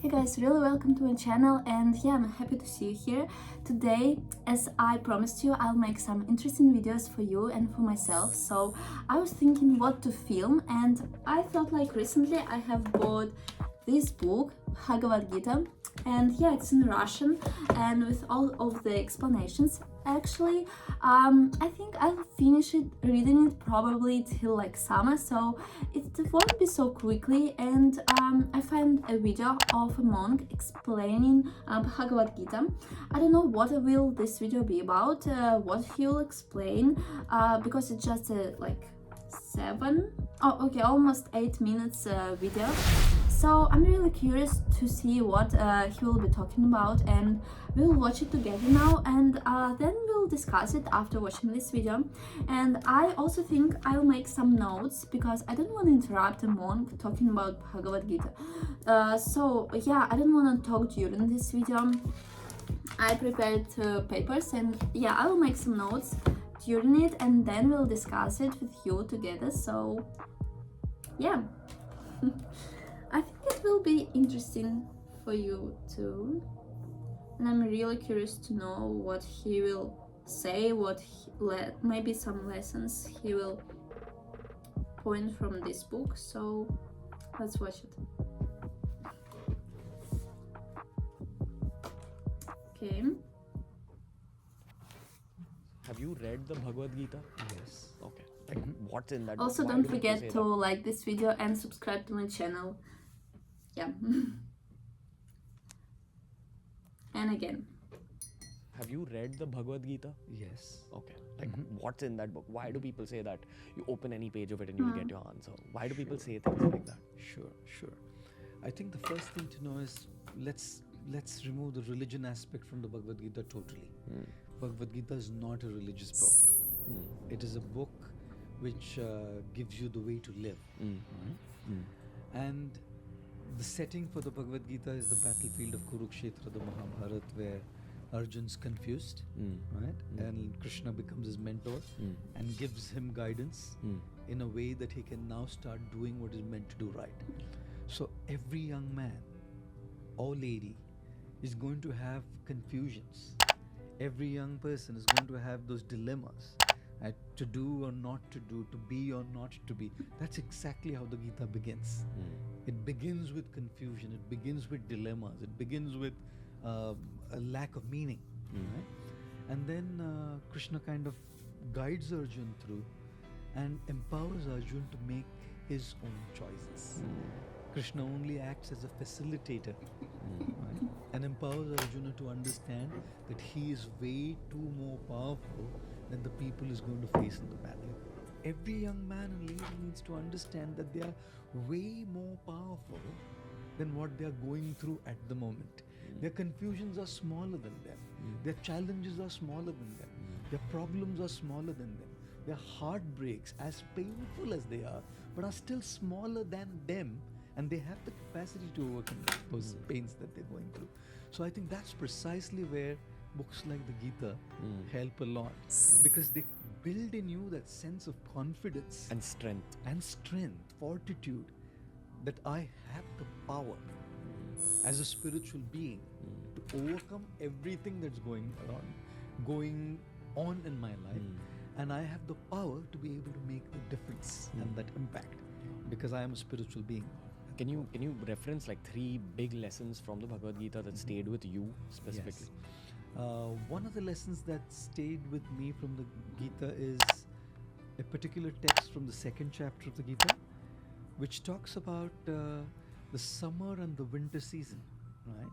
Hey guys, really welcome to my channel, and yeah, I'm happy to see you here. Today, as I promised you, I'll make some interesting videos for you and for myself. So I was thinking what to film, and I thought like recently I have bought this book, Bhagawad Gita, and yeah, it's in Russian and with all of the explanations. Actually, I think I'll finish reading it probably till like summer, so it won't be so quickly. And I found a video of a monk explaining Bhagavad Gita. I don't know what will this video be about, what he'll explain, because it's just like almost 8 minutes video. So I'm really curious to see what he will be talking about, and we'll watch it together now, and then we'll discuss it after watching this video. And I also think I'll make some notes because I don't want to interrupt a monk talking about Bhagavad Gita. So yeah, I don't want to talk during this video. I prepared papers, and yeah, I will make some notes during it, and then we'll discuss it with you together. So yeah. I think it will be interesting for you too, and I'm really curious to know what he will say, maybe some lessons he will point from this book. So let's watch it. Okay. Have you read the Bhagavad Gita? Yes. Okay. Like, what's in that? Also, Why don't do people forget say to like this video and subscribe to my channel. Yeah. And again. Have you read the Bhagavad Gita? Yes. Okay. Like, what's in that book? Why do people say that? You open any page of it and you'll get your answer. Why do people say things like that? Sure. I think the first thing to know is let's remove the religion aspect from the Bhagavad Gita totally. Bhagavad Gita is not a religious book. It is a book which gives you the way to live. And the setting for the Bhagavad Gita is the battlefield of Kurukshetra, the Mahabharata, where Arjun's confused, right? And Krishna becomes his mentor and gives him guidance in a way that he can now start doing what he's meant to do right. So every young man or lady is going to have confusions. Every young person is going to have those dilemmas, right? To do or not to do, to be or not to be. That's exactly how the Gita begins. It begins with confusion, it begins with dilemmas, it begins with a lack of meaning, right? And then Krishna kind of guides Arjun through and empowers Arjun to make his own choices. Krishna only acts as a facilitator, right? And empowers Arjuna to understand that he is way too more powerful than the people he's going to face in the battle. Every young man and lady needs to understand that they are way more powerful than what they are going through at the moment. Their confusions are smaller than them. Their challenges are smaller than them. Their problems are smaller than them. Their heartbreaks, as painful as they are, but are still smaller than them, and they have the capacity to overcome those pains that they're going through. So I think that's precisely where books like the Gita help a lot, because they build in you that sense of confidence And strength. fortitude, that I have the power as a spiritual being to overcome everything that's going on in my life, and I have the power to be able to make the difference and that impact, because I am a spiritual being. Can you reference like 3 big lessons from the Bhagavad Gita that stayed with you specifically? Yes. One of the lessons that stayed with me from the Gita is a particular text from the 2nd chapter of the Gita, which talks about the summer and the winter season, right?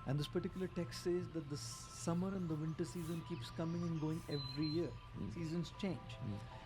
And this particular text says that the summer and the winter season keeps coming and going every year. Seasons change.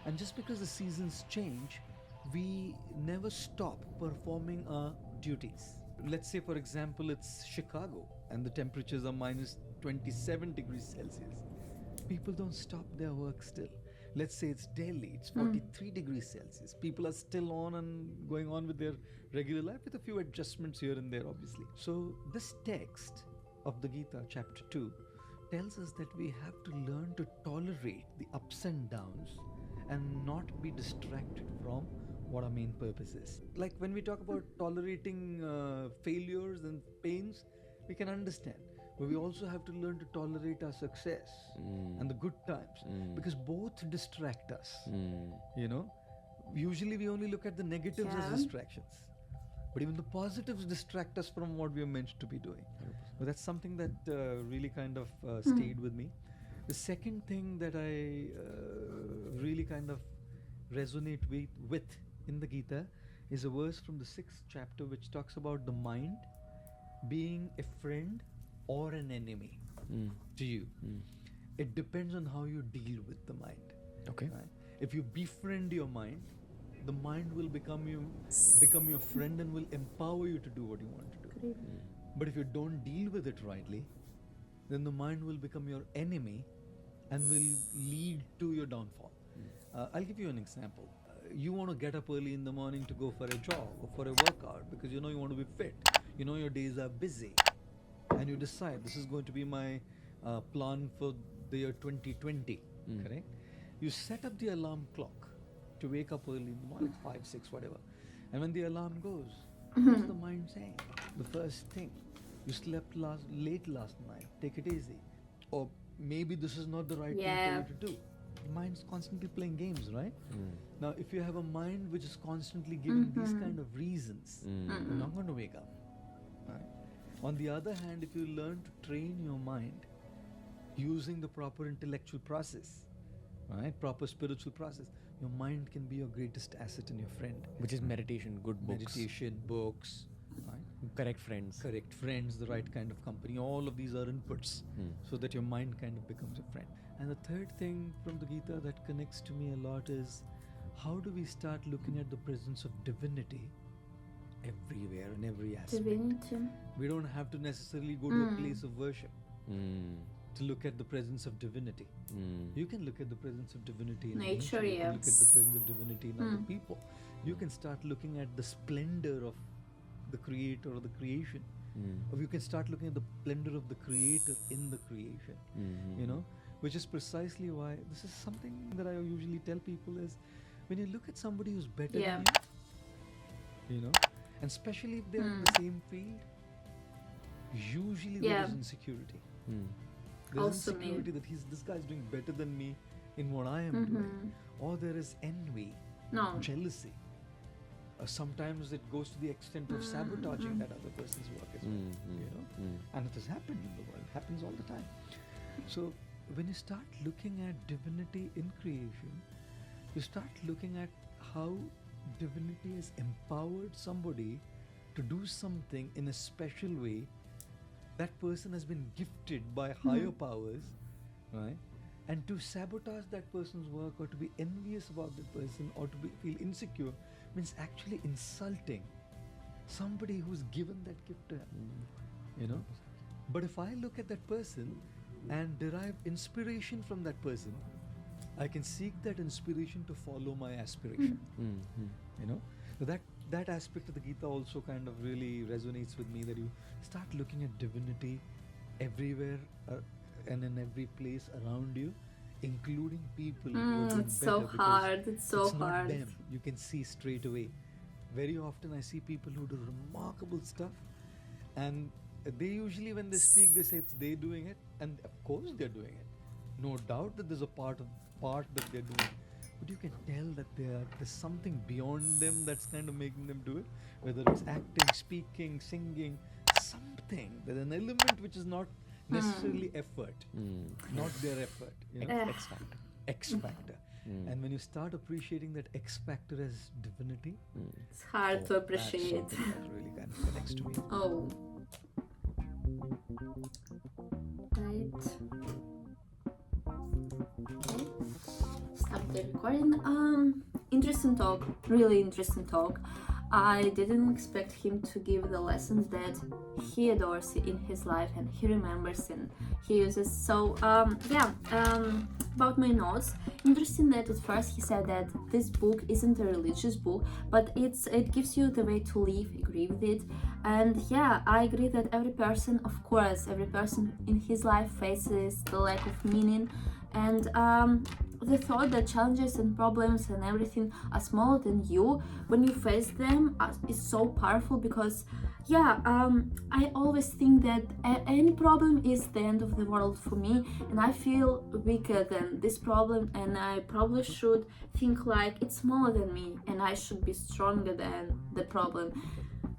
And just because the seasons change, we never stop performing our duties. Let's say, for example, it's Chicago and the temperatures are minus 27 degrees Celsius. People don't stop their work still. Let's say it's Delhi, it's 43 degrees Celsius. People are still on and going on with their regular life, with a few adjustments here and there, obviously. So this text of the Gita, chapter 2, tells us that we have to learn to tolerate the ups and downs and not be distracted from what our main purpose is. Like when we talk about tolerating failures and pains, we can understand. But we also have to learn to tolerate our success and the good times, because both distract us. You know, usually we only look at the negatives as distractions, but even the positives distract us from what we are meant to be doing. So that's something that really kind of stayed with me. The second thing that I really kind of resonate with in the Gita is a verse from the 6th chapter which talks about the mind being a friend or an enemy to you. It depends on how you deal with the mind. Okay. Right? If you befriend your mind, the mind will become your friend and will empower you to do what you want to do. But if you don't deal with it rightly, then the mind will become your enemy and will lead to your downfall. I'll give you an example. You want to get up early in the morning to go for a jog or for a workout because you know you want to be fit. You know your days are busy, and you decide this is going to be my plan for the year 2020. Correct? You set up the alarm clock to wake up early in the morning, 5, 6, whatever. And when the alarm goes, what's the mind saying? The first thing, you slept late last night, take it easy. Or maybe this is not the right thing for you to do. The mind's constantly playing games, right? Now, if you have a mind which is constantly giving these kind of reasons, you're not going to wake up. Right? On the other hand, if you learn to train your mind using the proper intellectual process, right, proper spiritual process, your mind can be your greatest asset and your friend. Which is meditation, good books. Meditation, books, right? Correct friends. Correct friends, the right kind of company. All of these are inputs so that your mind kind of becomes a friend. And the third thing from the Gita that connects to me a lot is how do we start looking at the presence of divinity everywhere in every aspect? Divinity. We don't have to necessarily go to a place of worship to look at the presence of divinity. You can look at the presence of divinity in Nature, You can yeah. look at the presence of divinity in other people. You can start looking at the splendor of the creator or the creation. Or you can start looking at the splendor of the creator in the creation. You know, which is precisely why this is something that I usually tell people is when you look at somebody who's better than you know, and especially if they're in the same field, usually there is insecurity. There's Also insecurity that this guy's doing better than me in what I am doing. Or there is envy, jealousy. Sometimes it goes to the extent of sabotaging that other person's work as well. You know? And it has happened in the world, happens all the time. So when you start looking at divinity in creation, you start looking at how divinity has empowered somebody to do something in a special way. That person has been gifted by higher powers, right? And to sabotage that person's work or to be envious about that person or to feel insecure means actually insulting somebody who's given that gift to him, you know? But if I look at that person and derive inspiration from that person, I can seek that inspiration to follow my aspiration, you know? So that aspect of the Gita also kind of really resonates with me, that you start looking at divinity everywhere and in every place around you, including people who are doing It's better, so because hard. It's so it's hard. not them. You can see straight away. Very often I see people who do remarkable stuff, and they usually, when they speak, they say it's they doing it, and of course they're doing it. No doubt that there's a part that they're doing, but you can tell that there's something beyond them that's kind of making them do it. Whether it's acting, speaking, singing, something. There's an element which is not necessarily effort, not their effort. You know? X factor. X factor. And when you start appreciating that X factor as divinity, It's hard to that's appreciate. something that really kind of connects to me. Oh. Right. Okay. Stop the recording. Interesting talk. Really interesting talk. I didn't expect him to give the lessons that he adores in his life and he remembers and he uses. So about my notes, interesting that at first he said that this book isn't a religious book, but it gives you the way to live. Agree with it. And yeah, I agree that every person in his life faces the lack of meaning, and the thought that challenges and problems and everything are smaller than you when you face them is so powerful, because I always think that any problem is the end of the world for me, and I feel weaker than this problem, and I probably should think like it's smaller than me and I should be stronger than the problem.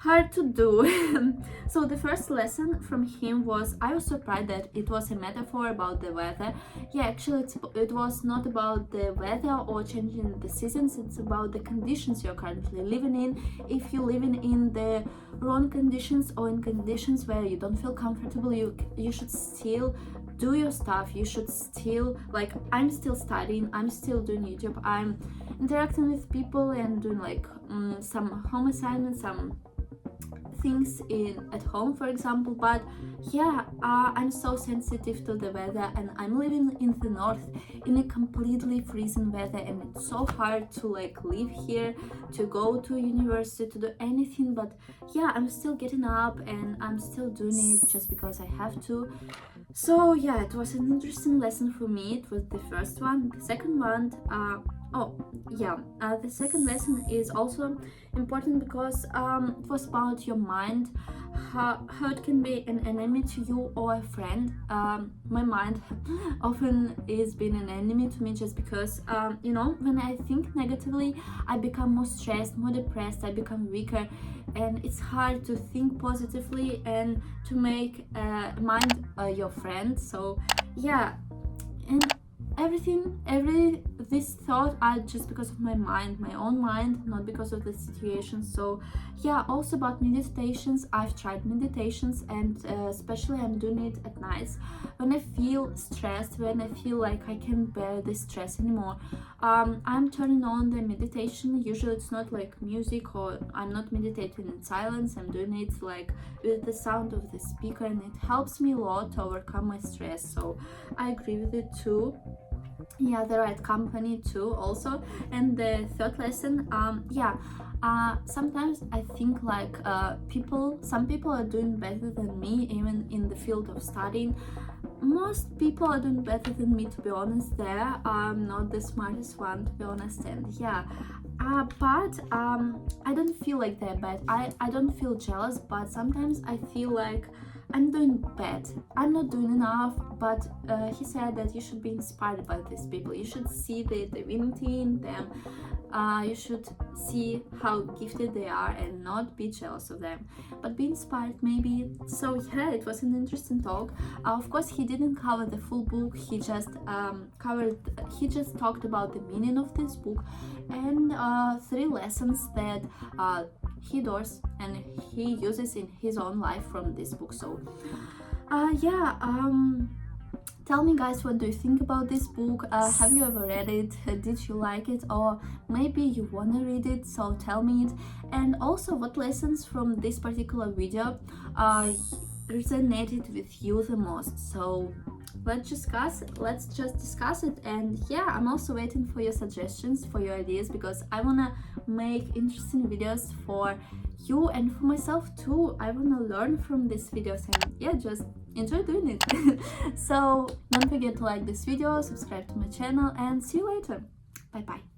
Hard to do. So the first lesson from him was, I was surprised that it was a metaphor about the weather. Yeah, actually it was not about the weather or changing the seasons, it's about the conditions you're currently living in. If you're living in the wrong conditions or in conditions where you don't feel comfortable, you should still do your stuff. You should still, like, I'm still studying, I'm still doing YouTube, I'm interacting with people and doing like some home assignments, some things at home, for example. But I'm so sensitive to the weather, and I'm living in the north in a completely freezing weather, and it's so hard to like live here, to go to university, to do anything. But I'm still getting up and I'm still doing it just because I have to. So it was an interesting lesson for me. It was the first one. The second one, the second lesson is also important because it was about your mind, how it can be an enemy to you or a friend. My mind often is being an enemy to me, just because when I think negatively, I become more stressed, more depressed, I become weaker, and it's hard to think positively and to make mind your friend. So and this thought are just because of my mind, my own mind, not because of the situation. So also about meditations, I've tried meditations, and especially I'm doing it at night when I feel stressed, when I feel like I can't bear this stress anymore. I'm turning on the meditation. Usually it's not like music, or I'm not meditating in silence, I'm doing it like with the sound of the speaker, and it helps me a lot to overcome my stress. So I agree with it too. The right company too also. And the third lesson, sometimes I think like some people are doing better than me, even in the field of studying. Most people are doing better than me, to be honest. I'm not the smartest one, to be honest, and but I don't feel like they're bad. I don't feel jealous, but sometimes I feel like I'm doing bad, I'm not doing enough. But he said that you should be inspired by these people, you should see the divinity in them, you should see how gifted they are and not be jealous of them, but be inspired maybe. So it was an interesting talk. Of course he didn't cover the full book, he just talked about the meaning of this book and 3 lessons that he does and he uses in his own life from this book. So tell me guys, what do you think about this book? Have you ever read it? Did you like it? Or maybe you want to read it, so tell me it. And also, what lessons from this particular video resonated with you the most? So let's just discuss it. And I'm also waiting for your suggestions, for your ideas, because I want to make interesting videos for you and for myself too. I want to learn from these videos and just enjoy doing it. So don't forget to like this video, subscribe to my channel, and see you later. Bye bye.